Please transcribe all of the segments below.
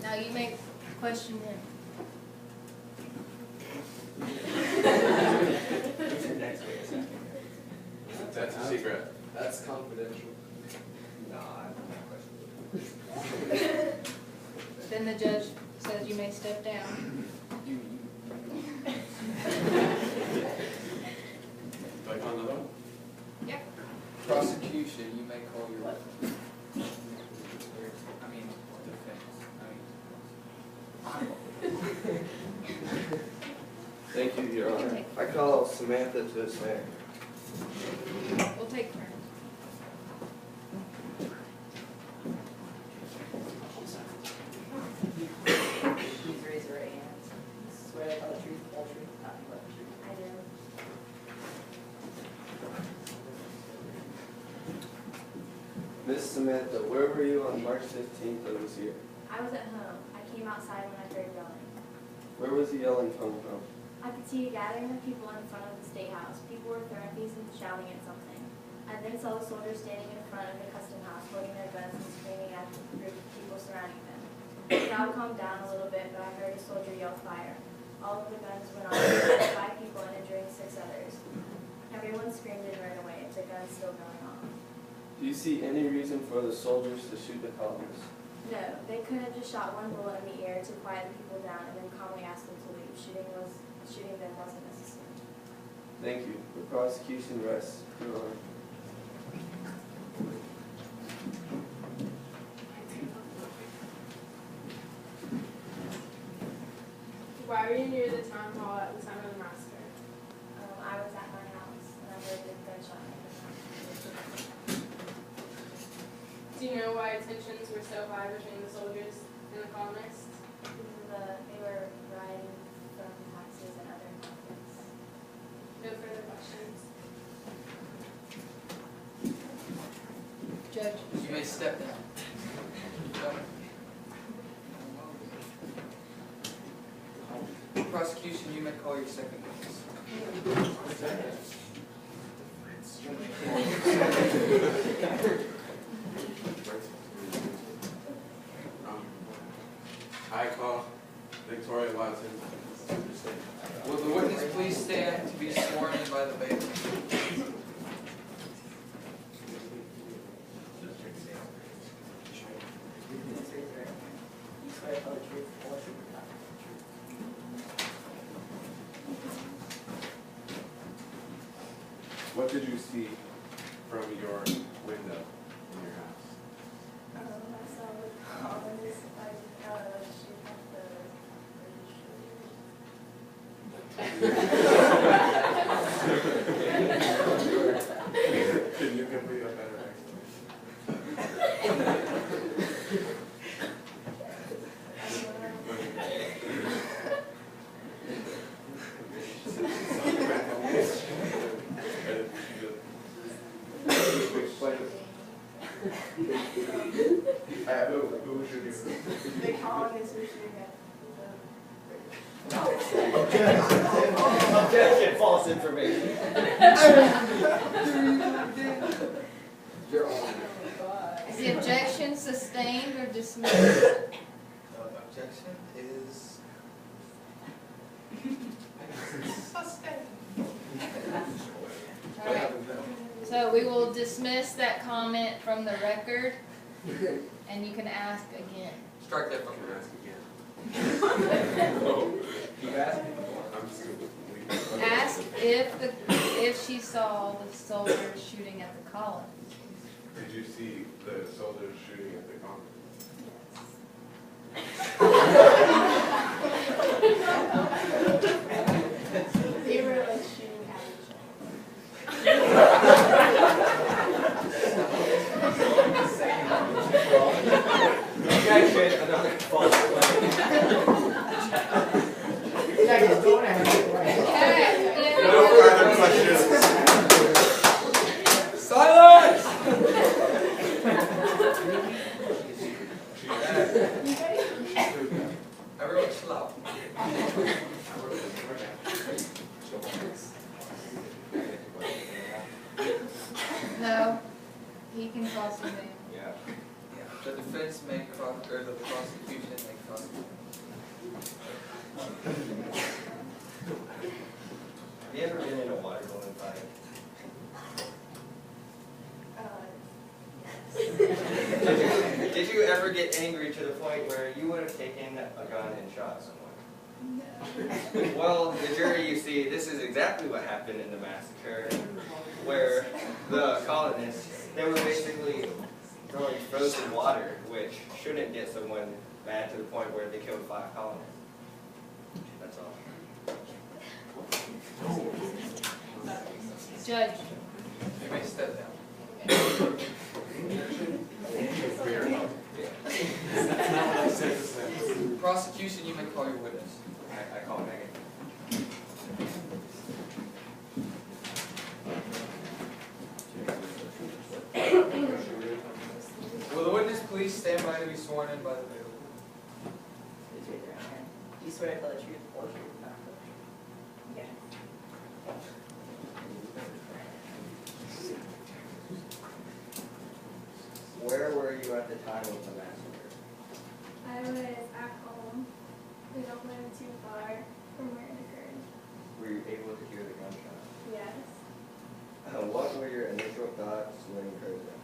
Now you may question him. That's a secret. That's confidential. Nah, I don't question. Then the judge says you may step down. Like on another one? Yep. Prosecution, you may call your defense. Thank you, Your You can Honor. take- I call Samantha to the stand. We'll take turns. Please raise your right hand. Swear to tell the truth, the whole truth, nothing but the truth. I do. Miss Samantha, where were you on March 15th of this year? I was at home. I came outside when I heard yelling. Where was the yelling coming from? I could see a gathering of people in front of the State House. People were throwing things and shouting at something. I then saw the soldiers standing in front of the custom house, holding their guns and screaming at the group of people surrounding them. The crowd calmed down a little bit, but I heard a soldier yell fire. All of the guns went off, 5 people and injuring 6 others. Everyone screamed and ran away. The gun's still going off. Do you see any reason for the soldiers to shoot the colonists? No, they could have just shot one bullet in the air to quiet the people down and then calmly asked them to leave. Shooting them wasn't necessary. Thank you. The prosecution rests, Your Honor. Why were you near the town hall at the time of the massacre? I was at my house and I heard the gunshot in the house. Do you know why tensions were so high between the soldiers and the colonists? They were riding from taxes and other conflicts. No further questions. Judge. You may step down. Prosecution, you may call your second witness. I call Victoria Watson. Will the witness please stand to be sworn in by the bailiff? Please raise your right hand. You swear to tell the truth, the whole truth, nothing but the truth. What did you see from your window in your house? I saw the colonists shoot at the Can you give me a better Who was your neighbor? The colonists were shooting at Objection, false information. Your Honor. Is the objection sustained or dismissed? Objection is All right. So we will dismiss that comment from the record, and you can ask again. strike that from Can the I record. ask again? No. Keep asking. I'm stupid. Ask if she saw the soldiers shooting at the colony. Did you see the soldiers shooting at the colony? They were like shooting at each Objection, another false claim. Okay. No further questions. Silence! Everyone slow. No, he can call somebody. Yeah. The defense may cross, or the prosecution may cross. Have you ever been in a water balloon fight? Did you ever get angry to the point where you would have taken a gun and shot someone? No. Well, the jury, you see, this is exactly what happened in the massacre, where the colonists, they were basically throwing frozen water, which shouldn't get someone mad to the point where they killed 5 colonists. That's all. Judge. You may step down. Prosecution, you may call your witness. I call Megan. Will the witness please stand by to be sworn in by the bailiff? Please raise your hand. Do you swear to tell the truth, the whole truth, and nothing but the truth? Yes. Where were you at the time of the massacre? I was at home. We don't live too far from where it occurred. Were you able to hear the gunshot? Yes. What were your initial thoughts when you heard them?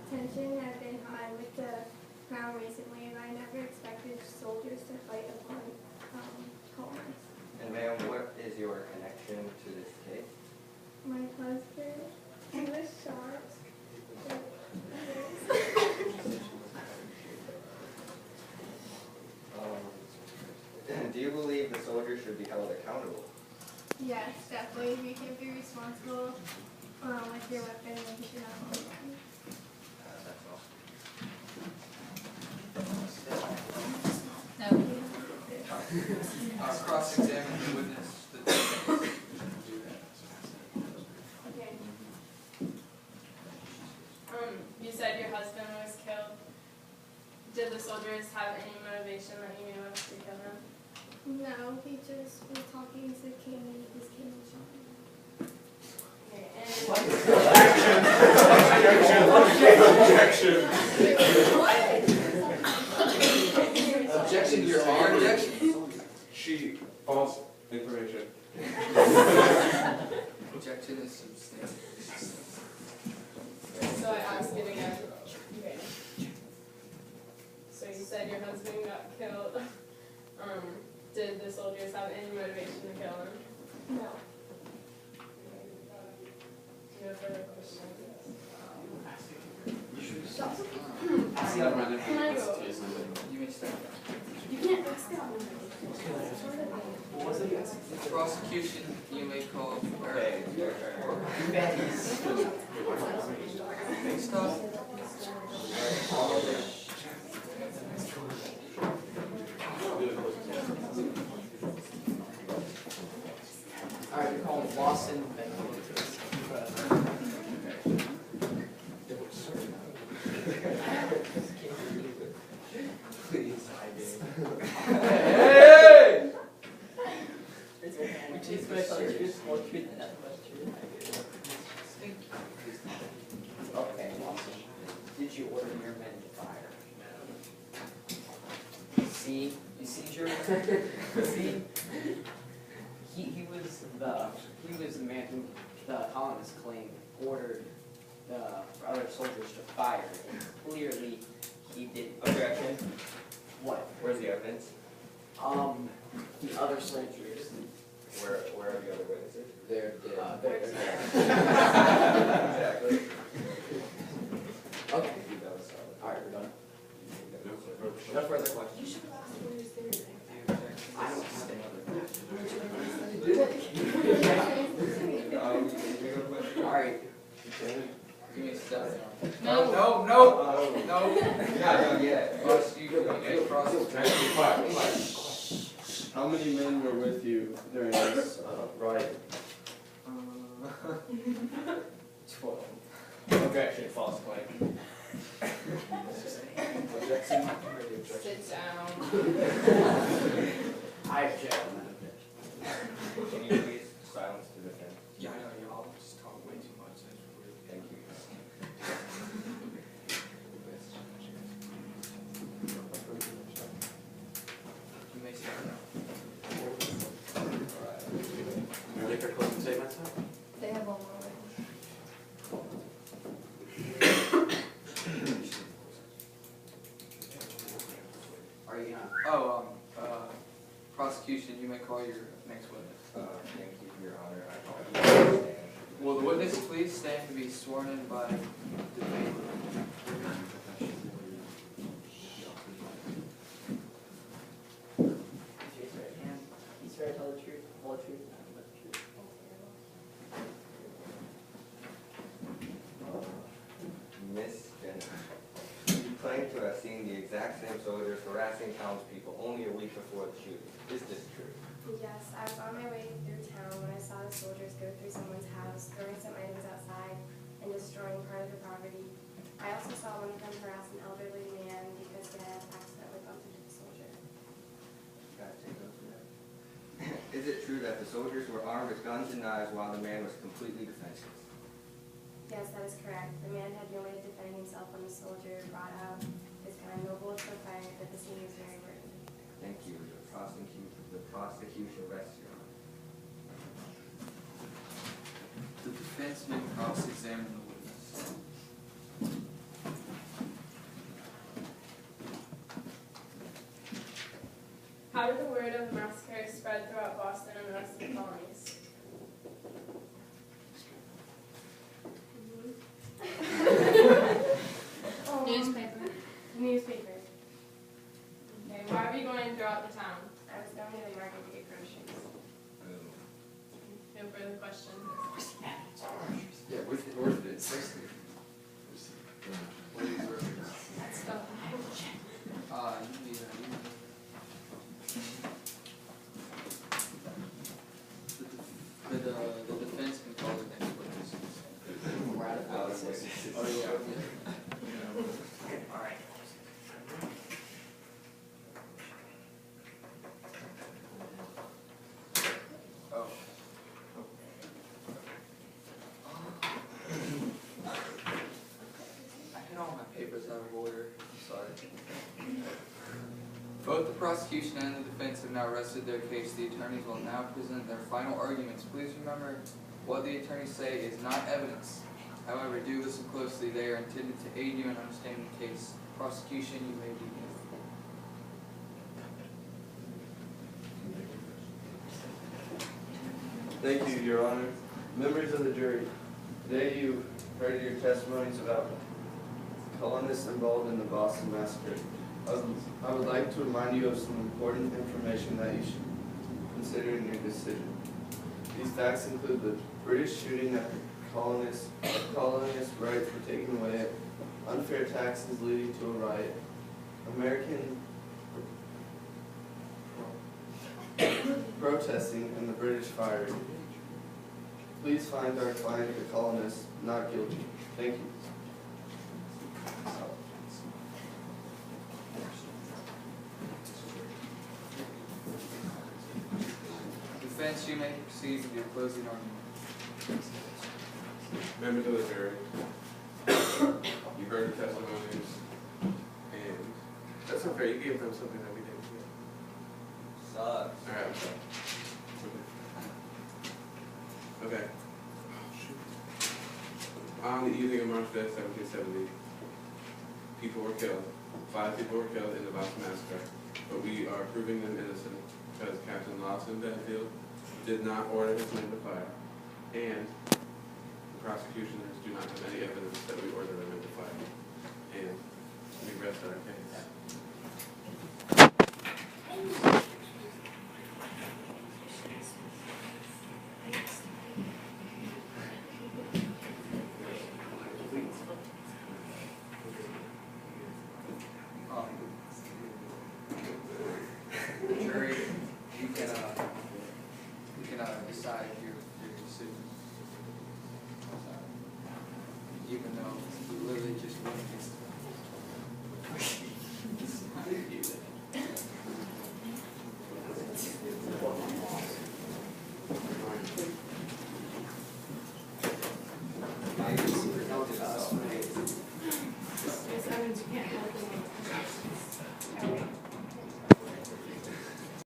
Tension had been high with the crowd recently, and I never expected soldiers to fight upon colonists. And ma'am, what is your connection to this case? My husband, he was shot. Do you believe the soldiers should be held accountable? Yes, definitely. You can be responsible with your weapon and you should not hold one. That's all. No. Cross-examine the witness. The defense. Okay. You said your husband was killed. Did the soldiers have any motivation that you knew of to kill him? No, he just was talking to King and he just came and shot him. Okay, Objection, Your Honor. Objection. She, false information. Objection is substantial. so I ask it again. Okay. So you said your husband got killed. Did the soldiers have any motivation to kill him? No. No further questions. Can I go? You may step down. You can't ask him. Prosecution, you may call. Okay, your turn. Stop. All right, you're calling Lawson. Please. Hey! Raise your hand. Do you swear to tell the truth, the whole truth, and nothing but the truth? Okay, Lawson. Did you order your men to fire? See, you see, jury? See, he was the man who the colonists claimed ordered the other soldiers to fire, and clearly he did. Objection. What? Where's the evidence? The other soldiers. Where are the other witnesses? They're dead. They're Exactly. Okay. All right, we're done. No further questions. I don't have any other questions. All right. You may step down. No. No, no, no. Not done yet. Cross, you may cross. How many men were with you during this riot? 12. Objection, false claim. Objection. Sit down. I object. Can you please silence the defense? Yeah, I know, y'all just talk way too much. That's rude. Thank you. call your next witness. Thank you, Your Honor. I apologize. Will the witness please stand to be sworn in by the defendant? Raise your right hand. You swear to tell the truth, the whole truth, and nothing but the truth. Miss Jenner, you claim to have seen the exact same soldiers harassing townspeople only a week before the shooting. Is this true? Yes, I was on my way through town when I saw the soldiers go through someone's house, throwing some items outside and destroying part of their property. I also saw one of them harass an elderly man because he had accidentally bumped into the soldier. Gotta take those notes. Is it true that the soldiers were armed with guns and knives while the man was completely defenseless? Yes, that is correct. The man had no way of defending himself when the soldier brought out his gun. No bullets were fired, but the scene was very brutal. Thank you. The prosecution rests, Your Honor. The defense may cross-examine the witness. How did the word of the massacre spread throughout Boston and the rest of the colonies? Newspaper. Newspaper. Okay, why were you going throughout the town? I was going to the market to get groceries. No further questions. Yeah, where's this? What are these records? That's stuff. You need the defense can call the next witness. We're out of witnesses. Oh, yeah. All right. Oh. I had all my papers out of order. I'm sorry. Both the prosecution and the defense have now rested their case. The attorneys will now present their final arguments. Please remember, what the attorneys say is not evidence. However, do listen closely. They are intended to aid you in understanding the case. Prosecution, you may begin. Thank you, Your Honor. Members of the jury, today you heard your testimonies about colonists involved in the Boston Massacre. I would like to remind you of some important information that you should consider in your decision. These facts include the British shooting at the colonists' rights were taken away, unfair taxes leading to a riot, American protesting, and the British fired. Please find our client, the colonists, not guilty. Thank you. Defense, you may proceed with your closing argument. Members of the jury, you heard the testimonies, and that's unfair. You gave them something that we didn't get. Sucks. All right. Okay. On the evening of March 5th, 1770, people were killed. 5 people were killed in the Boston Massacre, but we are proving them innocent because Captain Lawson Benfield did not order his men to fire, and the prosecutioners do not have any evidence that we ordered them to fire, and we rest our case. Jury, you can decide your decision. Even though it's literally just one against